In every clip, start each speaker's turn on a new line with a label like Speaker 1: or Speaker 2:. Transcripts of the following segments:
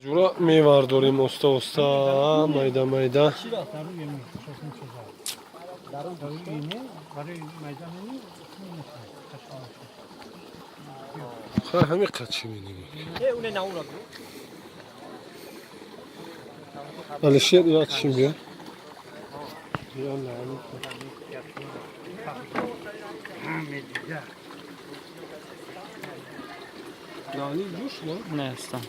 Speaker 1: جورا میوار داریم استا майда майда. همین قچی می‌نیم. Alişer ya şimdi ya. Nani juş lan?
Speaker 2: Ne istem?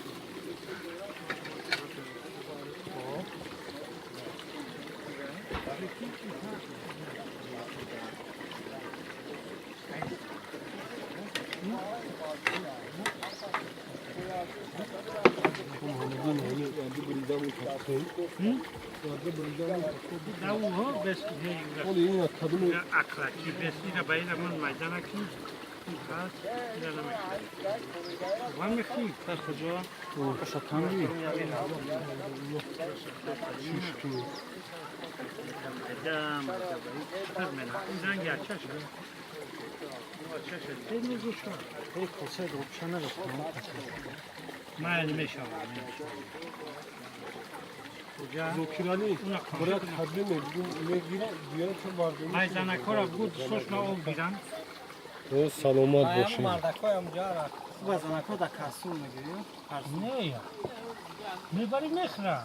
Speaker 2: کجا؟ شکندی.
Speaker 1: Zokirani buraya kadrin edin. Diğer çok vardı.
Speaker 3: Майданакора буд сошна об гиран.
Speaker 1: O salomat başı.
Speaker 3: Не я. Не бари мехра.